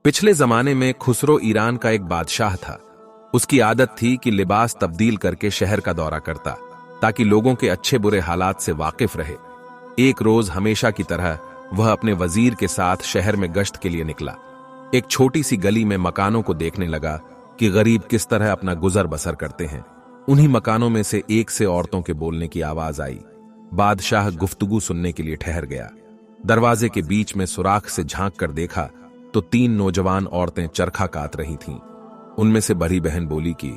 पिछले जमाने में खुसरो ईरान का एक बादशाह था। उसकी आदत थी कि लिबास तब्दील करके शहर का दौरा करता ताकि लोगों के अच्छे बुरे हालात से वाकिफ रहे। एक रोज हमेशा की तरह वह अपने वजीर के साथ शहर में गश्त के लिए निकला। एक छोटी सी गली में मकानों को देखने लगा कि गरीब किस तरह अपना गुजर बसर करते हैं। उन्हीं मकानों में से एक से औरतों के बोलने की आवाज आई। बादशाह गुफ्तगू सुनने के लिए ठहर गया। दरवाजे के बीच में सुराख से झांक कर देखा तो 3 नौजवान औरतें चरखा काट रही थीं। उनमें से बड़ी बहन बोली कि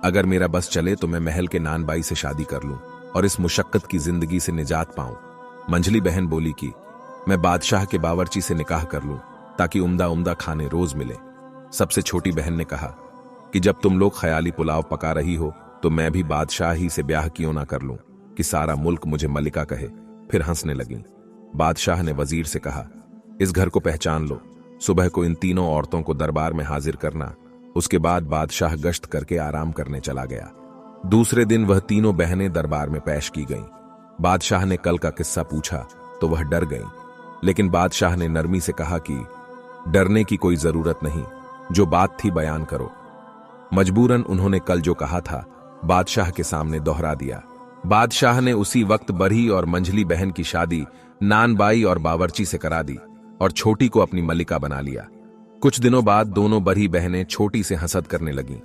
अगर मेरा बस चले तो मैं महल के नानबाई से शादी कर लूं और इस मुशक्कत की जिंदगी से निजात पाऊं। मंझली बहन बोली कि मैं बादशाह के बावर्ची से निकाह कर लूं ताकि उम्दा उम्दा खाने रोज मिले। सबसे छोटी बहन ने कहा कि जब तुम लोग ख्याली पुलाव पका रही हो तो मैं भी बादशाह ही से ब्याह क्यों ना कर लूं कि सारा मुल्क मुझे मलिका कहे। फिर हंसने लगी। बादशाह ने वजीर से कहा, इस घर को पहचान लो। सुबह को इन तीनों औरतों को दरबार में हाजिर करना। उसके बाद बादशाह गश्त करके आराम करने चला गया। दूसरे दिन वह तीनों बहनें दरबार में पेश की गईं। बादशाह ने कल का किस्सा पूछा तो वह डर गईं, लेकिन बादशाह ने नरमी से कहा कि डरने की कोई जरूरत नहीं, जो बात थी बयान करो। मजबूरन उन्होंने कल जो कहा था बादशाह के सामने दोहरा दिया। बादशाह ने उसी वक्त बड़ी और मंझली बहन की शादी नानबाई और बावर्ची से करा दी और छोटी को अपनी मलिका बना लिया। कुछ दिनों बाद दोनों बड़ी बहनें छोटी से हसद करने लगीं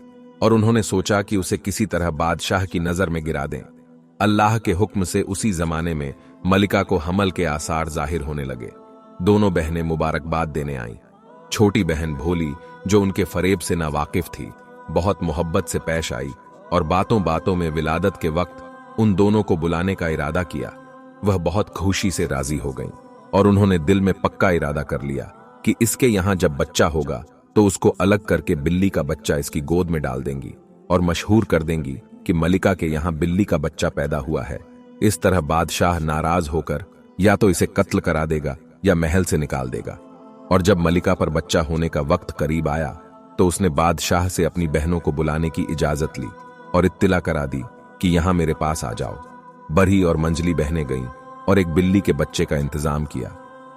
और उन्होंने सोचा कि उसे किसी तरह बादशाह की नजर में गिरा दें। अल्लाह के हुक्म से उसी जमाने में मलिका को हमल के आसार जाहिर होने लगे। दोनों बहनें मुबारकबाद देने आईं। छोटी बहन भोली, जो उनके फरेब से नावाकिफ थी, बहुत मोहब्बत से पेश आई और बातों बातों में विलादत के वक्त उन दोनों को बुलाने का इरादा किया। वह बहुत खुशी से राजी हो गईं और उन्होंने दिल में पक्का इरादा कर लिया कि इसके यहां जब बच्चा होगा तो उसको अलग करके बिल्ली का बच्चा इसकी गोद में डाल देंगी और मशहूर कर देंगी कि मलिका के यहां बिल्ली का बच्चा पैदा हुआ है। इस तरह बादशाह नाराज होकर या तो इसे कत्ल करा देगा या महल से निकाल देगा। और जब मलिका पर बच्चा होने का वक्त करीब आया तो उसने बादशाह से अपनी बहनों को बुलाने की इजाजत ली और इत्तिला करा दी कि यहां मेरे पास आ जाओ। बड़ी और मंझली बहनें गईं और एक बिल्ली के बच्चे का इंतजाम किया।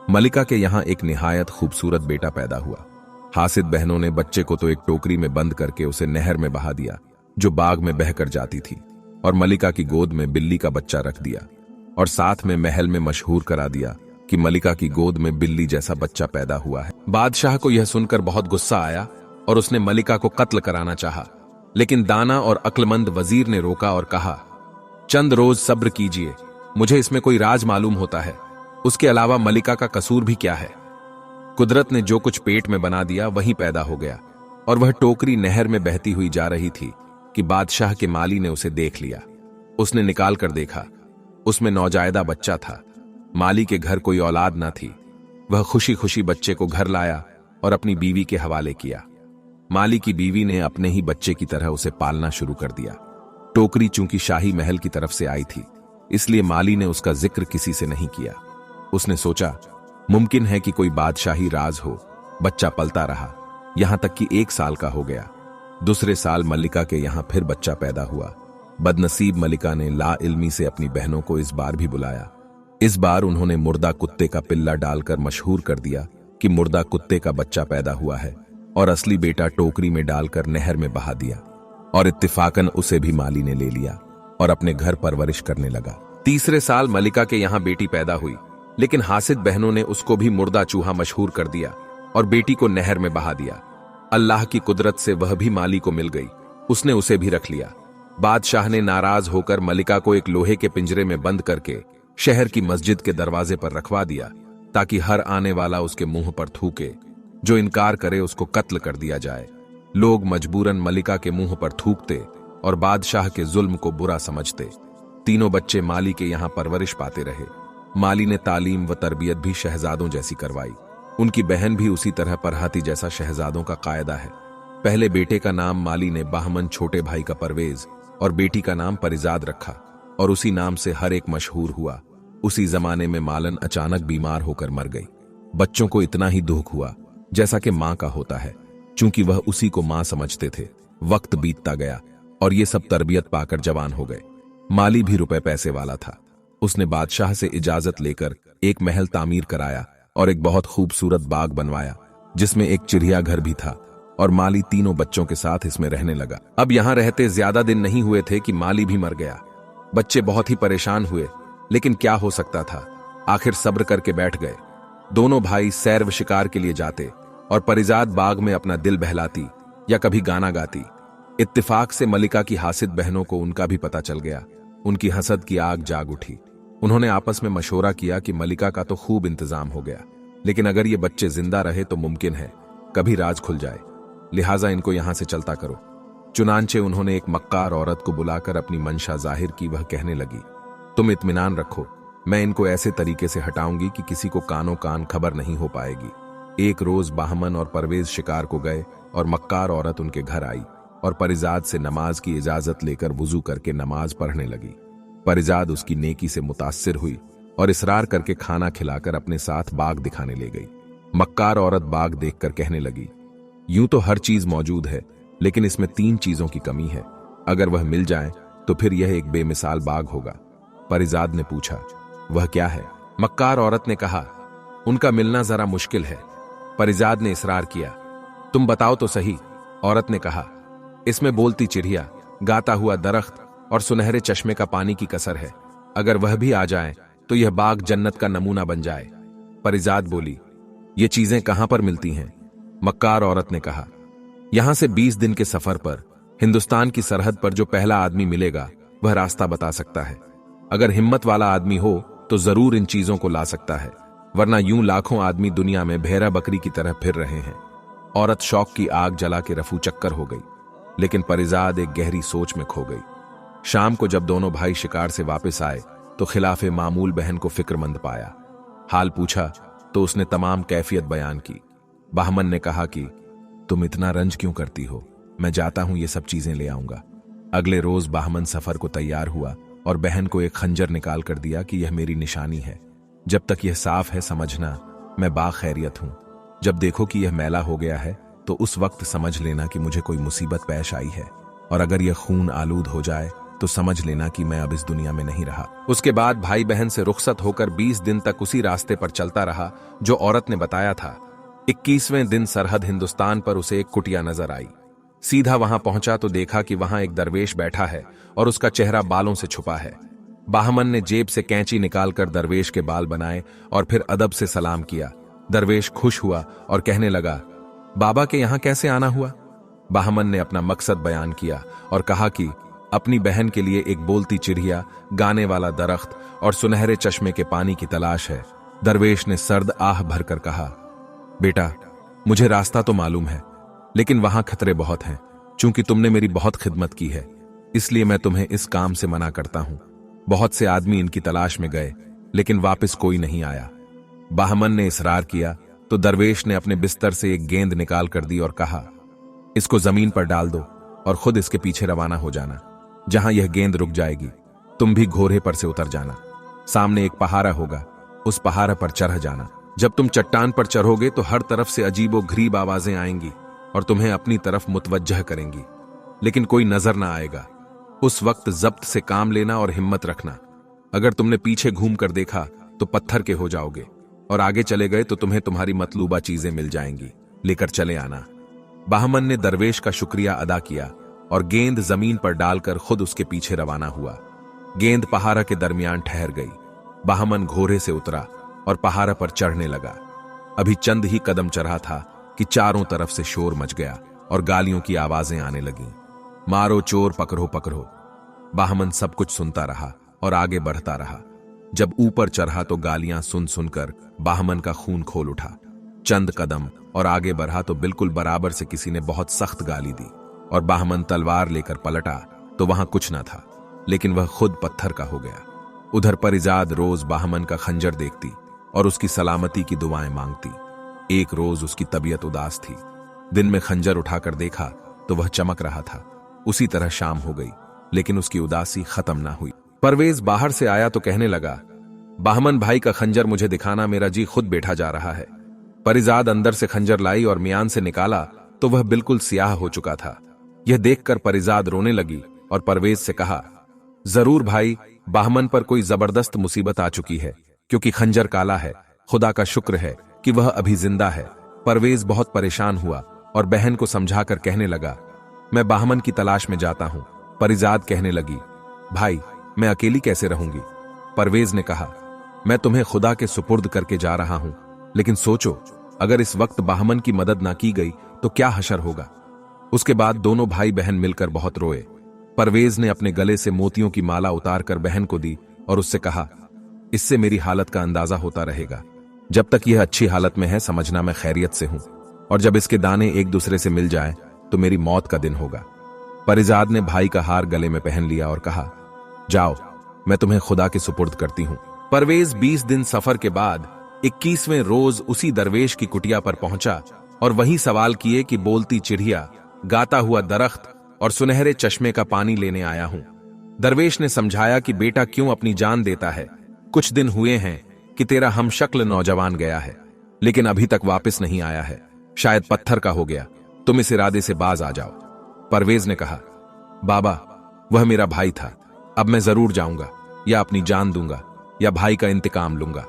मलिका के यहां एक निहायत खूबसूरत बेटा पैदा हुआ। हासिद बहनों ने बच्चे को तो एक टोकरी में बंद करके उसे नहर में बहा दिया जो बाग में बहकर जाती थी, और मलिका की गोद में बिल्ली का बच्चा रख दिया और साथ में महल में मशहूर करा दिया कि मलिका की गोद में बिल्ली जैसा बच्चा पैदा हुआ है। बादशाह को यह सुनकर बहुत गुस्सा आया और उसने मलिका को कत्ल कराना चाहा, लेकिन दाना और अक्लमंद वजीर ने रोका और कहा, चंद रोज सब्र कीजिए, मुझे इसमें कोई राज मालूम होता है। उसके अलावा मलिका का कसूर भी क्या है। कुदरत ने जो कुछ पेट में बना दिया वहीं पैदा हो गया। और वह टोकरी नहर में बहती हुई जा रही थी कि बादशाह के माली ने उसे देख लिया। उसने निकाल कर देखा, उसमें नौजायदा बच्चा था। माली के घर कोई औलाद न थी। वह खुशी खुशी बच्चे को घर लाया और अपनी बीवी के हवाले किया। माली की बीवी ने अपने ही बच्चे की तरह उसे पालना शुरू कर दिया। टोकरी चूंकि शाही महल की तरफ से आई थी, इसलिए माली ने उसका जिक्र किसी से नहीं किया। उसने सोचा, मुमकिन है कि कोई बादशाही राज हो। बच्चा पलता रहा, यहां तक कि 1 साल का हो गया। दूसरे साल मलिका के यहां फिर बच्चा पैदा हुआ। बदनसीब मलिका ने ला इल्मी से अपनी बहनों को इस बार भी बुलाया। इस बार उन्होंने मुर्दा कुत्ते का पिल्ला डालकर मशहूर कर दिया कि मुर्दा कुत्ते का बच्चा पैदा हुआ है, और असली बेटा टोकरी में डालकर नहर में बहा दिया। और इत्तिफाकन उसे भी माली ने ले लिया और अपने घर परवरिश करने लगा। तीसरे साल मलिका के यहां बेटी पैदा हुई, लेकिन हासिद बहनों ने उसको भी मुर्दा चूहा मशहूर कर दिया और बेटी को नहर में बहा दिया। अल्लाह की कुदरत से वह भी माली को मिल गई, उसने उसे भी रख लिया। बादशाह ने नाराज होकर मलिका को एक लोहे के पिंजरे में बंद करके शहर की मस्जिद के दरवाजे पर रखवा दिया ताकि हर आने वाला उसके मुंह पर थूके। जो इनकार करे उसको कत्ल कर दिया जाए। लोग मजबूरन मलिका के मुंह पर थूकते और बादशाह के जुल्म को बुरा समझते। तीनों बच्चे माली के यहां परवरिश पाते रहे। माली ने तालीम व तरबियत भी शहजादों जैसी करवाई। उनकी बहन भी उसी तरह पढ़ाती जैसा शहजादों का कायदा है। पहले बेटे का नाम माली ने बाहमन छोटे भाई का परवेज और बेटी का नाम परिजाद रखा, और उसी नाम से हर एक मशहूर हुआ। उसी जमाने में मालन अचानक बीमार होकर मर गई। बच्चों को इतना ही दुख हुआ जैसा कि मां का होता है, चूंकि वह उसी को मां समझते थे। वक्त बीतता गया और ये सब तरबियत पाकर जवान हो गए। माली भी रुपए पैसे वाला था। उसने बादशाह से इजाजत लेकर एक महल तामीर कराया और एक बहुत खूबसूरत बाग बनवाया जिसमें एक चिड़ियाघर भी था और माली तीनों बच्चों के साथ इसमें रहने लगा। अब यहां रहते ज्यादा दिन नहीं हुए थे कि माली भी मर गया। बच्चे बहुत ही परेशान हुए, लेकिन क्या हो सकता था, आखिर सब्र करके बैठ गए। दोनों भाई सैर व शिकार के लिए जाते और परिजाद बाग में अपना दिल बहलाती या कभी गाना गाती। इत्तेफाक से मलिका की हासिद बहनों को उनका भी पता चल गया। उनकी हसद की आग जाग उठी। उन्होंने आपस में मशवरा किया कि मलिका का तो खूब इंतजाम हो गया, लेकिन अगर ये बच्चे जिंदा रहे तो मुमकिन है कभी राज खुल जाए, लिहाजा इनको यहां से चलता करो। चुनांचे उन्होंने एक मक्कार औरत को बुलाकर अपनी मंशा जाहिर की। वह कहने लगी, तुम इत्मीनान रखो, मैं इनको ऐसे तरीके से हटाऊंगी कि किसी को कानो कान खबर नहीं हो पाएगी। एक रोज बाहमन और परवेज शिकार को गए और मक्कार औरत उनके घर आई और परिजाद से नमाज की इजाजत लेकर वुजू करके नमाज पढ़ने लगी। परिजाद उसकी नेकी से मुतासिर हुई और इसरार करके खाना खिलाकर अपने साथ बाग दिखाने ले गई। मक्कार औरत बाग देखकर कहने लगी, यूं तो हर चीज मौजूद है, लेकिन इसमें 3 चीजों की कमी है। अगर वह मिल जाए तो फिर यह एक बेमिसाल बाग होगा। परिजाद ने पूछा, वह क्या है? मक्कार औरत ने कहा, उनका मिलना जरा मुश्किल है। परिजाद ने इसरार किया, तुम बताओ तो सही। औरत ने कहा, इसमें बोलती चिड़िया, गाता हुआ दरख्त और सुनहरे चश्मे का पानी की कसर है। अगर वह भी आ जाए तो यह बाग जन्नत का नमूना बन जाए। परिजाद बोली, ये चीजें कहां पर मिलती हैं? मक्कार औरत ने कहा, यहां से 20 दिन के सफर पर हिंदुस्तान की सरहद पर जो पहला आदमी मिलेगा वह रास्ता बता सकता है। अगर हिम्मत वाला आदमी हो तो जरूर इन चीजों को ला सकता है, वरना यूं लाखों आदमी दुनिया में भेड़ा बकरी की तरह फिर रहे हैं। औरत शौक की आग जला के रफू चक्कर हो गई, लेकिन परिजाद एक गहरी सोच में खो गई। शाम को जब दोनों भाई शिकार से वापस आए तो खिलाफे मामूल बहन को फिक्रमंद पाया। हाल पूछा तो उसने तमाम कैफियत बयान की। बाहमन ने कहा कि तुम इतना रंज क्यों करती हो, मैं जाता हूं ये सब चीजें ले आऊंगा। अगले रोज बाहमन सफर को तैयार हुआ और बहन को एक खंजर निकाल कर दिया कि यह मेरी निशानी है। जब तक यह साफ है समझना मैं बाखैरियत हूं, जब देखो कि यह मैला हो गया है तो उस वक्त समझ लेना कि मुझे कोई मुसीबत पेश आई है, और अगर यह खून आलूद हो जाए तो समझ लेना कि मैं अब इस दुनिया में नहीं रहा। उसके बाद भाई बहन से रुखसत होकर 20 दिन तक उसी रास्ते पर चलता रहा जो औरत ने बताया था। 21वें दिन सरहद हिंदुस्तान पर उसे एक कुटिया नजर आई। सीधा वहां पहुंचा तो देखा कि वहां एक दरवेश बैठा है और उसका चेहरा बालों से छुपा है। बाहमन ने जेब से कैंची निकालकर दरवेश के बाल बनाए और फिर अदब से सलाम किया। दरवेश खुश हुआ और कहने लगा, बाबा के यहां कैसे आना हुआ? बाहमन ने अपना मकसद बयान किया और कहा कि अपनी बहन के लिए एक बोलती चिड़िया, गाने वाला दरख्त और सुनहरे चश्मे के पानी की तलाश है। दरवेश ने सर्द आह भरकर कहा, बेटा मुझे रास्ता तो मालूम है, लेकिन वहां खतरे बहुत हैं। चूंकि तुमने मेरी बहुत खिदमत की है, इसलिए मैं तुम्हें इस काम से मना करता हूं। बहुत से आदमी इनकी तलाश में गए, लेकिन वापस कोई नहीं आया। बाहमन ने इसरार किया तो दरवेश ने अपने बिस्तर से एक गेंद निकाल कर दी और कहा, इसको जमीन पर डाल दो और खुद इसके पीछे रवाना हो जाना। जहां यह गेंद रुक जाएगी तुम भी घोड़े पर से उतर जाना। सामने एक पहाड़ा होगा, उस पहाड़ पर चढ़ जाना। जब तुम चट्टान पर चढ़ोगे तो हर तरफ से अजीबो गरीब आवाजें आएंगी और तुम्हें अपनी तरफ मुतवज्जह करेंगी, लेकिन कोई नजर ना आएगा। उस वक्त जब्त से काम लेना और हिम्मत रखना। अगर तुमने पीछे घूम कर देखा तो पत्थर के हो जाओगे, और आगे चले गए तो तुम्हें तुम्हारी मतलूबा चीजें मिल जाएंगी, लेकर चले आना। बाहमन ने दरवेश का शुक्रिया अदा किया और गेंद जमीन पर डालकर खुद उसके पीछे रवाना हुआ। गेंद पहाड़ा के दरमियान ठहर गई। बाहमन घोड़े से उतरा और पहाड़ा पर चढ़ने लगा। अभी चंद ही कदम चढ़ा था कि चारों तरफ से शोर मच गया और गालियों की आवाजें आने लगीं। मारो चोर, पकड़ो पकड़ो। बाहमन सब कुछ सुनता रहा और आगे बढ़ता रहा। जब ऊपर चढ़ा तो गालियां सुन सुनकर बाहमन का खून खोल उठा। चंद कदम और आगे बढ़ा तो बिल्कुल बराबर से किसी ने बहुत सख्त गाली दी और बाहमन तलवार लेकर पलटा तो वहां कुछ न था, लेकिन वह खुद पत्थर का हो गया। उधर परिजाद रोज बाहमन का खंजर देखती और उसकी सलामती की दुआएं मांगती। एक रोज उसकी तबीयत उदास थी। दिन में खंजर उठाकर देखा तो वह चमक रहा था। उसी तरह शाम हो गई, लेकिन उसकी उदासी खत्म ना हुई। परवेज बाहर से आया तो कहने लगा, बाहमन भाई का खंजर मुझे दिखाना, मेरा जी खुद बैठा जा रहा है। परिजाद अंदर से खंजर लाई और मियान से निकाला तो वह बिल्कुल सियाह हो चुका था। यह देखकर परिजाद रोने लगी और परवेज से कहा, जरूर भाई, बाहमन पर कोई जबरदस्त मुसीबत आ चुकी है, क्योंकि खंजर काला है। खुदा का शुक्र है कि वह अभी जिंदा है। परवेज बहुत परेशान हुआ और बहन को समझाकर कहने लगा, मैं बाहमन की तलाश में जाता हूं। परिजाद कहने लगी, भाई मैं अकेली कैसे रहूंगी? परवेज ने कहा, मैं तुम्हें खुदा के सुपुर्द करके जा रहा हूं, लेकिन सोचो अगर इस वक्त बाहमन की मदद ना की गई तो क्या हशर होगा। उसके बाद दोनों भाई बहन मिलकर बहुत रोए। परवेज ने अपने गले से मोतियों की माला उतारकर बहन को दी और उससे कहा, इससे मेरी हालत का अंदाजा होता रहेगा। जब तक यह अच्छी हालत में है समझना मैं खैरियत से हूं, और जब इसके दाने एक दूसरे से मिल जाएं तो मेरी मौत का दिन होगा। परिजाद ने भाई का हार गले में पहन लिया और कहा, जाओ मैं तुम्हें खुदा के सुपुर्द करती हूं। परवेज 20 दिन सफर के बाद 21वें रोज उसी दरवेश की कुटिया पर पहुंचा और वही सवाल किए कि बोलती चिड़िया, गाता हुआ दरख्त और सुनहरे चश्मे का पानी लेने आया हूं। दरवेश ने समझाया कि बेटा क्यों अपनी जान देता है? कुछ दिन हुए हैं कि तेरा हमशक्ल नौजवान गया है, लेकिन अभी तक वापस नहीं आया है। शायद पत्थर का हो गया, तुम इस इरादे से बाज आ जाओ। परवेज ने कहा, बाबा वह मेरा भाई था, अब मैं जरूर जाऊंगा, या अपनी जान दूंगा या भाई का इंतकाम लूंगा।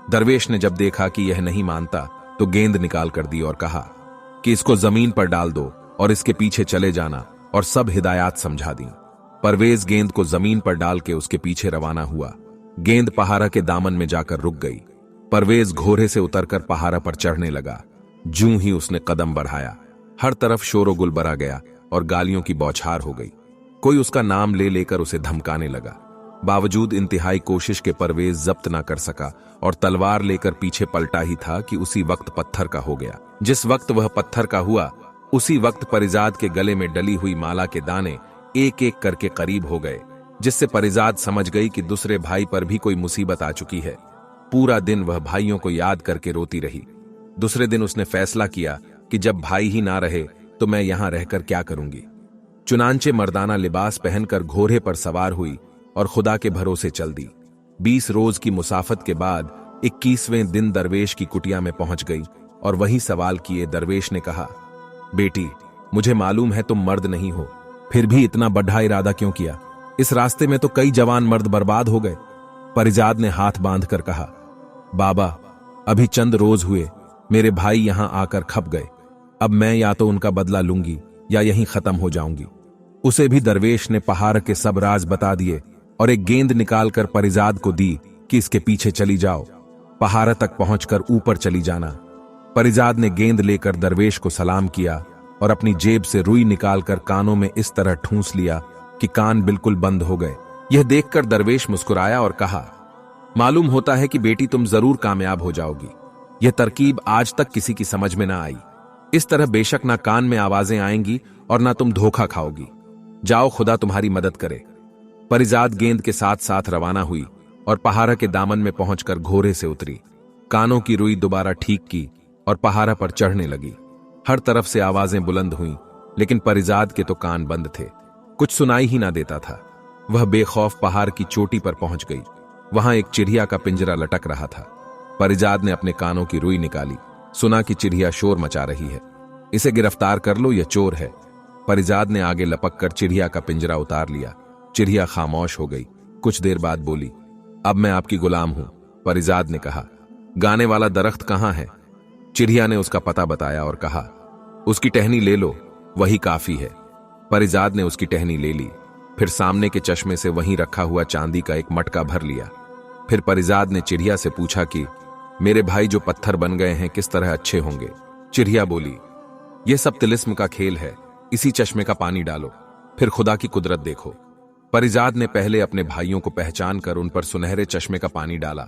दरवेश ने जब देखा कि यह नहीं मानता तो गेंद निकाल कर दी और कहा कि इसको जमीन पर डाल दो और इसके पीछे चले जाना, और सब हिदायत समझा दी। परवेज गेंद को जमीन पर डाल के उसके पीछे रवाना हुआ। गेंद पहाड़ा के दामन में जाकर रुक गई। परवेज घोड़े से उतरकर पहाड़ा पर चढ़ने लगा। जूं ही उसने कदम बढ़ाया, हर तरफ शोरगुल भरा गया और गालियों की बौछार हो गई। कोई उसका नाम ले लेकर उसे धमकाने लगा। बावजूद इंतहाई कोशिश के परवेज जब्त ना कर सका और तलवार लेकर पीछे पलटा ही था कि उसी वक्त पत्थर का हो गया। जिस वक्त वह पत्थर का हुआ उसी वक्त परिजाद के गले में डली हुई माला के दाने एक एक करके करीब हो गए, जिससे परिजाद समझ गई कि दूसरे भाई पर भी कोई मुसीबत आ चुकी है। पूरा दिन वह भाइयों को याद करके रोती रही। दूसरे दिन उसने फैसला किया कि जब भाई ही ना रहे तो मैं यहां रहकर क्या करूंगी। चुनांचे मर्दाना लिबास पहनकर घोड़े पर सवार हुई और खुदा के भरोसे चल दी। 20 रोज की मुसाफत के बाद 21वें दिन दरवेश की कुटिया में पहुंच गई और वही सवाल किए दरवेश ने कहा, बेटी मुझे मालूम है तुम मर्द नहीं हो, फिर भी इतना बड़ा इरादा क्यों किया? इस रास्ते में तो कई जवान मर्द बर्बाद हो गए। परिजाद ने हाथ बांधकर कहा, बाबा अभी चंद रोज हुए मेरे भाई यहां आकर खप गए, अब मैं या तो उनका बदला लूंगी या यहीं खत्म हो जाऊंगी। उसे भी दरवेश ने पहाड़ के सब राज बता दिए और एक गेंद निकालकर परिजाद को दी कि इसके पीछे चली जाओ, पहाड़ तक पहुंचकर ऊपर चली जाना। परिजाद ने गेंद लेकर दरवेश को सलाम किया और अपनी जेब से रुई निकालकर कानों में इस तरह ठूंस लिया कि कान बिल्कुल बंद हो गए। यह देखकर दरवेश मुस्कुराया और कहा, मालूम होता है कि बेटी तुम जरूर कामयाब हो जाओगी। यह तरकीब आज तक किसी की समझ में ना आई। इस तरह बेशक ना कान में आवाजें आएंगी और ना तुम धोखा खाओगी। जाओ खुदा तुम्हारी मदद करे। परिजाद गेंद के साथ साथ रवाना हुई और पहाड़ा के दामन में पहुंचकर घोड़े से उतरी। कानों की रुई दोबारा ठीक की और पहाड़ा पर चढ़ने लगी। हर तरफ से आवाजें बुलंद हुईं, लेकिन परिजाद के तो कान बंद थे, कुछ सुनाई ही ना देता था। वह बेखौफ पहाड़ की चोटी पर पहुंच गई। वहां एक चिड़िया का पिंजरा लटक रहा था। परिजाद ने अपने कानों की रुई निकाली, सुना कि चिड़िया शोर मचा रही है। इसे गिरफ्तार कर लो, यह चोर है। परिजाद ने आगे लपक कर चिड़िया का पिंजरा उतार लिया। चिड़िया खामोश हो गई। कुछ देर बाद बोली, अब मैं आपकी गुलाम हूं। परिजाद ने कहा, गाने वाला दरख्त कहां है? चिड़िया ने उसका पता बताया और कहा, उसकी टहनी ले लो, वही काफी है। परिजाद ने उसकी टहनी ले ली, फिर सामने के चश्मे से वहीं रखा हुआ चांदी का एक मटका भर लिया। फिर परिजाद ने चिड़िया से पूछा कि मेरे भाई जो पत्थर बन गए हैं किस तरह अच्छे होंगे? चिड़िया बोली, यह सब तिलिस्म का खेल है, इसी चश्मे का पानी डालो, फिर खुदा की कुदरत देखो। परिजाद ने पहले अपने भाइयों को पहचान कर उन पर सुनहरे चश्मे का पानी डाला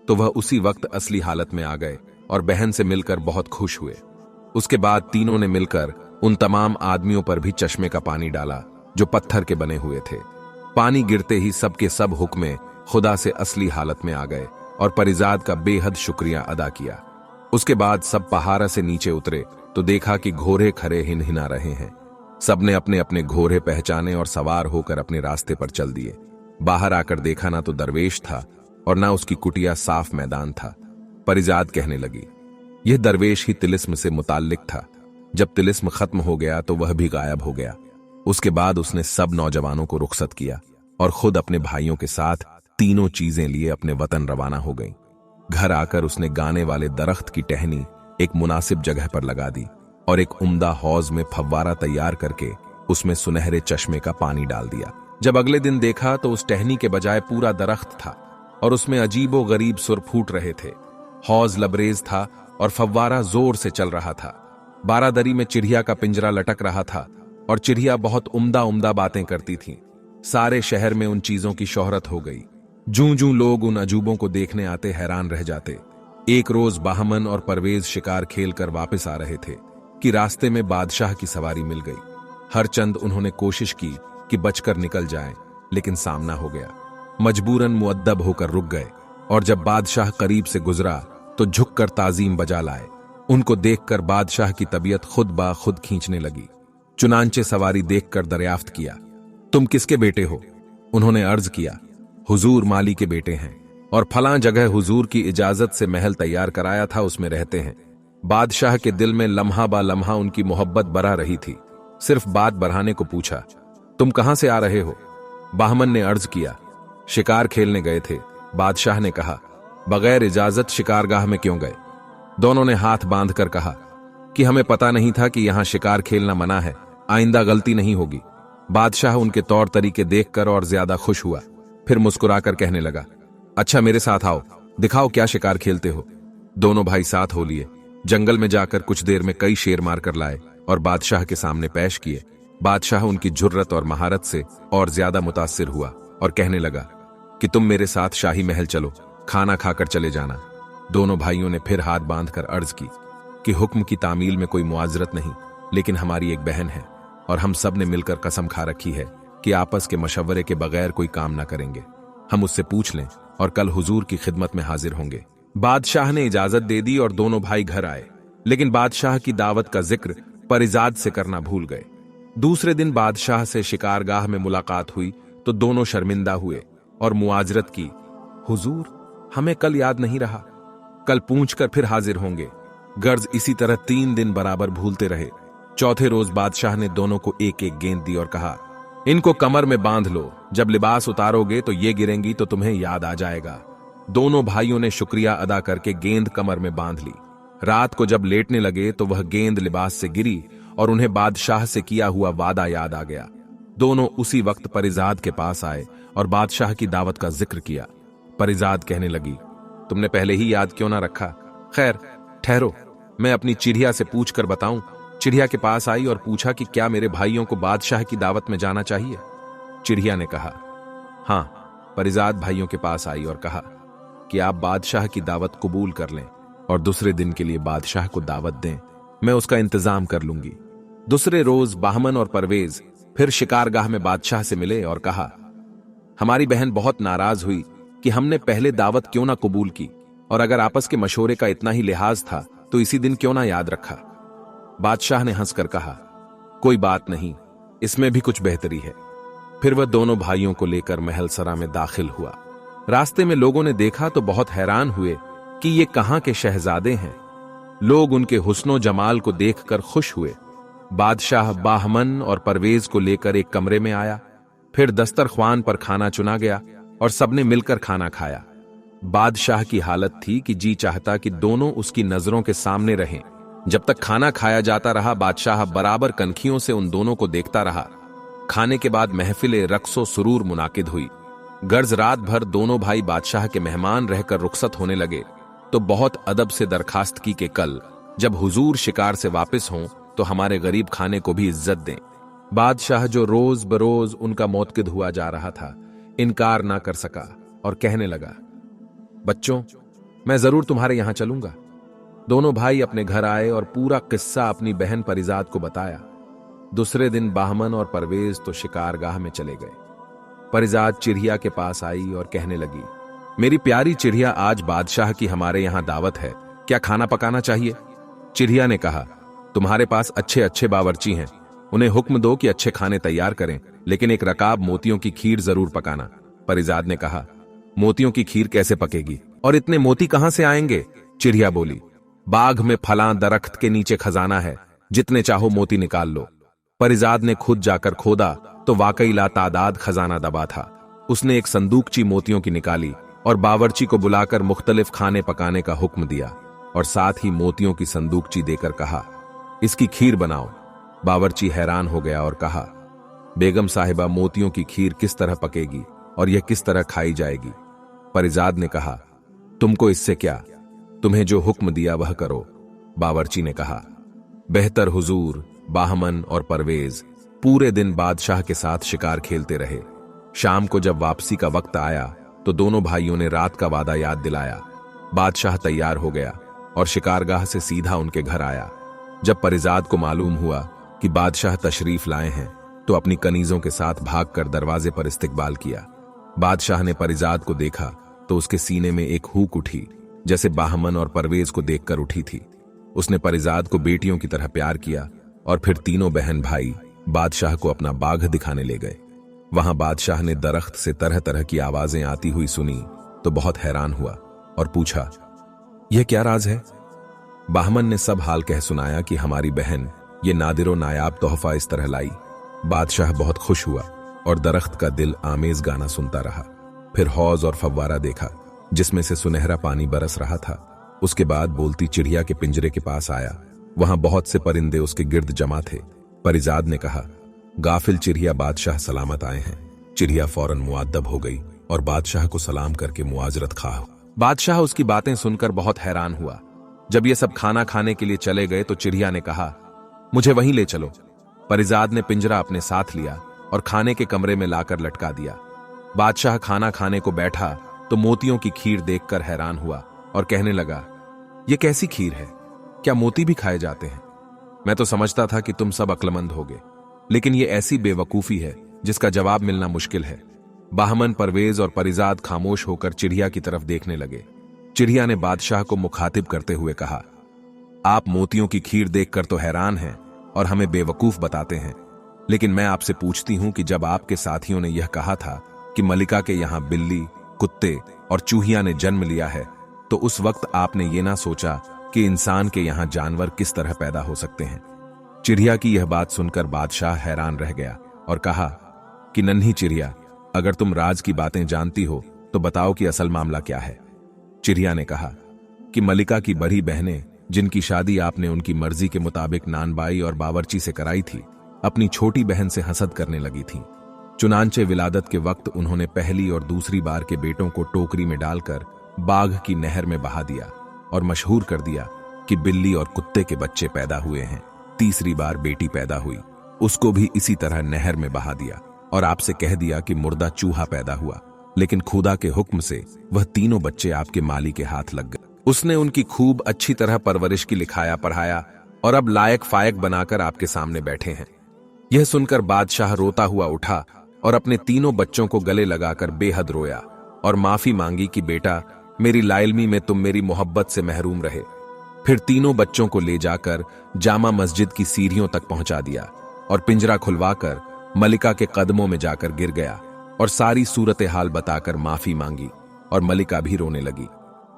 तो वह उसी वक्त असली हालत में आ गए और बहन से मिलकर बहुत खुश हुए। उसके बाद तीनों ने मिलकर उन तमाम आदमियों पर भी चश्मे का पानी डाला जो पत्थर के बने हुए थे। पानी गिरते ही सबके सब हुक्मे खुदा से असली हालत में आ गए और परिजाद का बेहद शुक्रिया अदा किया। उसके बाद सब पहाड़ा से नीचे उतरे तो देखा कि घोड़े खड़े हिनहिना रहे हैं। सबने अपने अपने घोड़े पहचाने और सवार होकर अपने रास्ते पर चल दिए। बाहर आकर देखा ना तो दरवेश था और ना उसकी कुटिया साफ मैदान था। परिजाद कहने लगी, यह दरवेश ही तिलिस्म से मुताल्लिक था। जब तिलिस्म खत्म हो गया तो वह भी गायब हो गया। उसके बाद उसने सब नौजवानों को रुखसत किया और खुद अपने भाइयों के साथ तीनों चीजें लिए अपने वतन रवाना हो गई। घर आकर उसने गाने वाले दरख्त की टहनी एक मुनासिब जगह पर लगा दी और एक उम्दा हौज में फव्वारा तैयार करके उसमें सुनहरे चश्मे का पानी डाल दिया। जब अगले दिन देखा तो उस टहनी के बजाय पूरा दरख्त था और उसमें अजीबो गरीब सुर फूट रहे थे। हौज लबरेज था और फव्वारा जोर से चल रहा था। बारादरी में चिड़िया का पिंजरा लटक रहा था और चिड़िया बहुत उम्दा उम्दा बातें करती थीं। सारे शहर में उन चीजों की शोहरत हो गई। जूं जूं लोग उन अजूबों को देखने आते हैरान रह जाते। एक रोज बाहमन और परवेज शिकार खेल कर वापस आ रहे थे कि रास्ते में बादशाह की सवारी मिल गई। हर चंद उन्होंने कोशिश की कि बचकर निकल जाएं, लेकिन सामना हो गया। मजबूरन मुअद्दब होकर रुक गए और जब बादशाह करीब से गुजरा तो झुककर ताजीम बजा लाए। उनको देखकर बादशाह की तबीयत खुद ब खुद खींचने लगी। चुनांचे सवारी देखकर दरियाफ्त किया, तुम किसके बेटे हो? उन्होंने अर्ज किया, हुजूर माली के बेटे हैं और फलां जगह हुजूर की इजाजत से महल तैयार कराया था, उसमें रहते हैं। बादशाह के दिल में लम्हा बा लम्हा उनकी मोहब्बत बरा रही थी। सिर्फ बात बढ़ाने को पूछा, तुम कहां से आ रहे हो? बाहमन ने अर्ज किया, शिकार खेलने गए थे। बादशाह ने कहा, बगैर इजाजत शिकारगाह में क्यों गए? दोनों ने हाथ बांधकर कहा कि हमें पता नहीं था कि यहां शिकार खेलना मना है, आइंदा गलती नहीं होगी। बादशाह उनके तौर तरीके देखकर और ज्यादा खुश हुआ, फिर मुस्कुराकर कहने लगा, अच्छा मेरे साथ आओ, दिखाओ क्या शिकार खेलते हो। दोनों भाई साथ हो लिए। जंगल में जाकर कुछ देर में कई शेर मारकर लाए और बादशाह के सामने पेश किए। बादशाह उनकी जुर्रत और महारत से और ज्यादा मुतासिर हुआ और कहने लगा कि तुम मेरे साथ शाही महल चलो, खाना खाकर चले जाना। दोनों भाइयों ने फिर हाथ बांधकर अर्ज की कि हुक्म की तामील में कोई मुआजरत नहीं, लेकिन हमारी एक बहन है और हम सब ने मिलकर कसम खा रखी है कि आपस के मशवरे के बगैर कोई काम ना करेंगे। हम उससे पूछ लें और कल हुजूर की खिदमत में हाजिर होंगे। बादशाह ने इजाजत दे दी और दोनों भाई घर आए, लेकिन बादशाह की दावत का जिक्र परिजाद से करना भूल गए। दूसरे दिन बादशाह से शिकारगाह में मुलाकात हुई तो दोनों शर्मिंदा हुए और मुआजरत की, हुजूर हमें कल याद नहीं रहा, कल पूछकर फिर हाजिर होंगे। गर्ज इसी तरह 3 दिन बराबर भूलते रहे। चौथे रोज बादशाह ने दोनों को एक एक गेंद दी और कहा, इनको कमर में बांध लो, जब लिबास उतारोगे तो ये गिरेंगी तो तुम्हें याद आ जाएगा। दोनों भाइयों ने शुक्रिया अदा करके गेंद कमर में बांध ली। रात को जब लेटने लगे तो वह गेंद लिबास से गिरी और उन्हें बादशाह से किया हुआ वादा याद आ गया। दोनों उसी वक्त परिजाद के पास आए और बादशाह की दावत का जिक्र किया। परिजाद कहने लगी, तुमने पहले ही याद क्यों ना रखा? खैर ठहरो, मैं अपनी चिड़िया से पूछकर बताऊं। चिड़िया के पास आई और पूछा कि क्या मेरे भाइयों को बादशाह की दावत में जाना चाहिए? चिड़िया ने कहा, हाँ। परिजाद भाइयों के पास आई और कहा कि आप बादशाह की दावत कबूल कर लें और दूसरे दिन के लिए बादशाह को दावत दें, मैं उसका इंतजाम कर लूंगी। दूसरे रोज बाहमन और परवेज फिर शिकारगाह में बादशाह से मिले और कहा, हमारी बहन बहुत नाराज हुई कि हमने पहले दावत क्यों ना कबूल की, और अगर आपस के मशवरे का इतना ही लिहाज था तो इसी दिन क्यों ना याद रखा। बादशाह ने हंसकर कहा, कोई बात नहीं, इसमें भी कुछ बेहतरी है। फिर वह दोनों भाइयों को लेकर महल सरा में दाखिल हुआ। रास्ते में लोगों ने देखा तो बहुत हैरान हुए कि ये कहां के शहजादे हैं। लोग उनके हुस्नो जमाल को देखकर खुश हुए। बादशाह बाहमन और परवेज को लेकर एक कमरे में आया। फिर दस्तरख्वान पर खाना चुना गया और सबने मिलकर खाना खाया। बादशाह की हालत थी कि जी चाहता कि दोनों उसकी नजरों के सामने रहें। जब तक खाना खाया जाता रहा बादशाह बराबर कनखियों से उन दोनों को देखता रहा। खाने के बाद महफिले रक्सो सुरूर मुनाकिद हुई। गर्ज रात भर दोनों भाई बादशाह के मेहमान रहकर रुखसत होने लगे तो बहुत अदब से दरखास्त की कि कल जब हुजूर शिकार से वापस हों तो हमारे गरीब खाने को भी इज्जत दें। बादशाह जो रोज बरोज उनका मोतकिद हुआ जा रहा था, इनकार ना कर सका और कहने लगा, बच्चों मैं जरूर तुम्हारे यहां चलूंगा। दोनों भाई अपने घर आए और पूरा किस्सा अपनी बहन परिजाद को बताया। दूसरे दिन बाहमन और परवेज तो शिकारगाह में चले गए। परिजाद चिड़िया के पास आई और कहने लगी, मेरी प्यारी चिड़िया, आज बादशाह की हमारे यहां दावत है, क्या खाना पकाना चाहिए? चिड़िया ने कहा, तुम्हारे पास अच्छे अच्छे बावर्ची हैं, उन्हें हुक्म दो कि अच्छे खाने तैयार करें, लेकिन एक रकाब मोतियों की खीर जरूर पकाना। परिजाद ने कहा, मोतियों की खीर कैसे पकेगी और इतने मोती कहां से आएंगे? चिड़िया बोली, बाग में फलां दरख्त के नीचे खजाना है, जितने चाहो मोती निकाल लो। परिजाद ने खुद जाकर खोदा तो वाकई लातादाद खजाना दबा था। उसने एक संदूकची मोतियों की निकाली और बावर्ची को बुलाकर मुख्तलिफ खाने पकाने का हुक्म दिया। और साथ ही मोतियों की संदूकची देकर कहा, इसकी खीर बनाओ। बावर्ची हैरान हो गया और कहा, बेगम साहिबा, मोतियों की खीर किस तरह पकेगी और यह किस तरह खाई जाएगी? परिजाद ने कहा, तुमको इससे क्या, तुम्हें जो हुक्म दिया वह करो। बावर्ची ने कहा, बेहतर हुजूर। बाहमन और परवेज पूरे दिन बादशाह के साथ शिकार खेलते रहे। शाम को जब वापसी का वक्त आया तो दोनों भाइयों ने रात का वादा याद दिलाया। बादशाह तैयार हो गया और शिकारगाह से सीधा उनके घर आया। जब परिजाद को मालूम हुआ कि बादशाह तशरीफ लाए हैं तो अपनी कनीजों के साथ भागकर दरवाजे पर इस्तकबाल किया। बादशाह ने परिजाद को देखा तो उसके सीने में एक हूक उठी, जैसे बाहमन और परवेज को देखकर उठी थी। उसने परिजाद को बेटियों की तरह प्यार किया और फिर तीनों बहन भाई बादशाह को अपना बाघ दिखाने ले गए। वहां बादशाह ने दरख्त से तरह तरह की आवाजें आती हुई सुनी तो बहुत हैरान हुआ और पूछा, यह क्या राज है? बाहमन ने सब हाल कह सुनाया कि हमारी बहन ये नादिरो नायाब तोहफा इस तरह लाई। बादशाह बहुत खुश हुआ और दरख्त का दिल आमेज गाना सुनता रहा। फिर हौज और फव्वारा देखा जिसमें से सुनहरा पानी बरस रहा था। उसके बाद बोलती चिड़िया के पिंजरे के पास आया। वहां बहुत से परिंदे उसके गिर्द जमा थे। परिजाद ने कहा, गाफिल चिड़िया, बादशाह सलामत आए हैं। चिड़िया फौरन मुअद्दब हो गई और बादशाह को सलाम करके मुआजरत खा। बादशाह उसकी बातें सुनकर बहुत हैरान हुआ। जब ये सब खाना खाने के लिए चले गए तो चिड़िया ने कहा, मुझे वहीं ले चलो। परिजाद ने पिंजरा अपने साथ लिया और खाने के कमरे में लाकर लटका दिया। बादशाह खाना खाने को बैठा तो मोतियों की खीर देखकर हैरान हुआ और कहने लगा, यह कैसी खीर है? क्या मोती भी खाए जाते हैं? मैं तो समझता था कि तुम सब अक्लमंद होगे, लेकिन यह ऐसी बेवकूफी है जिसका जवाब मिलना मुश्किल है। बाहमन, परवेज और परिजाद खामोश होकर चिड़िया की तरफ देखने लगे। चिड़िया ने बादशाह को मुखातिब करते हुए कहा, आप मोतियों की खीर देखकर तो हैरान हैं और हमें बेवकूफ बताते हैं, लेकिन मैं आपसे पूछती हूं कि जब आपके साथियों ने यह कहा था कि मलिका के यहां बिल्ली, कुत्ते और चूहिया ने जन्म लिया है, तो उस वक्त आपने ये ना सोचा कि इंसान के यहां जानवर किस तरह पैदा हो सकते हैं? चिड़िया की यह बात सुनकर बादशाह हैरान रह गया और कहा कि नन्ही चिड़िया, अगर तुम राज की बातें जानती हो तो बताओ कि असल मामला क्या है। चिड़िया ने कहा कि मलिका की बड़ी बहनें, जिनकी शादी आपने उनकी मर्जी के मुताबिक नानबाई और बावर्ची से कराई थी, अपनी छोटी बहन से हसद करने लगी थीं। चुनांचे विलादत के वक्त उन्होंने पहली और दूसरी बार के बेटों को टोकरी में डालकर बाघ की नहर में बहा दिया और मशहूर कर दिया कि बिल्ली और कुत्ते के बच्चे पैदा हुए हैं। तीसरी बार बेटी पैदा हुई, उसको भी इसी तरह नहर में बहा दिया और आपसे कह दिया कि मुर्दा चूहा पैदा हुआ, लेकिन खुदा के हुक्म से वह तीनों बच्चे आपके माली के हाथ लग गए। उसने उनकी खूब अच्छी तरह परवरिश की, लिखाया पढ़ाया और अब लायक फायक बनाकर आपके सामने बैठे हैं। यह सुनकर बादशाह रोता हुआ उठा और अपने तीनों बच्चों को गले लगाकर बेहद रोया और माफी मांगी कि बेटा, मेरी लाइल्मी में तुम मेरी मोहब्बत से महरूम रहे। फिर तीनों बच्चों को ले जाकर जामा मस्जिद की सीढ़ियों तक पहुंचा दिया और पिंजरा खुलवाकर मलिका के कदमों में जाकर गिर गया और सारी सूरत हाल बताकर माफी मांगी और मलिका भी रोने लगी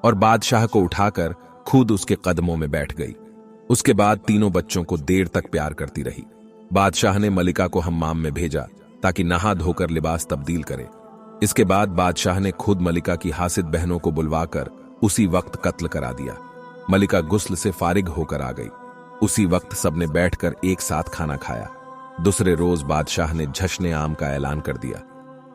और बादशाह को उठाकर खुद उसके कदमों में बैठ गई। उसके बाद तीनों बच्चों को देर तक प्यार करती रही। बादशाह ने मलिका को हम्माम में भेजा ताकि नहा धोकर लिबास तब्दील करे। इसके बाद बादशाह ने खुद मलिका की हासिद बहनों को बुलवाकर उसी वक्त कत्ल करा दिया। मलिका गुस्ल से फारिग होकर आ गई। उसी वक्त सबने बैठकर एक साथ खाना खाया। दूसरे रोज बादशाह ने जश्न आम का ऐलान कर दिया।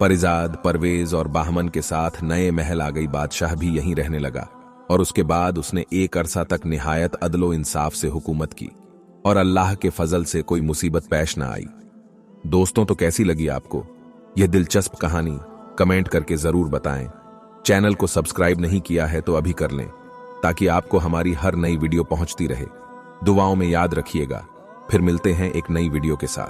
परिजाद, परवेज और बाहमन के साथ नए महल आ गई। बादशाह भी यहीं रहने लगा और उसके बाद उसने एक अरसा तक निहायत अदलो इंसाफ से हुकूमत की और अल्लाह के फजल से कोई मुसीबत पेश ना आई। दोस्तों, तो कैसी लगी आपको यह दिलचस्प कहानी? कमेंट करके जरूर बताएं। चैनल को सब्सक्राइब नहीं किया है तो अभी कर लें ताकि आपको हमारी हर नई वीडियो पहुंचती रहे। दुआओं में याद रखिएगा। फिर मिलते हैं एक नई वीडियो के साथ।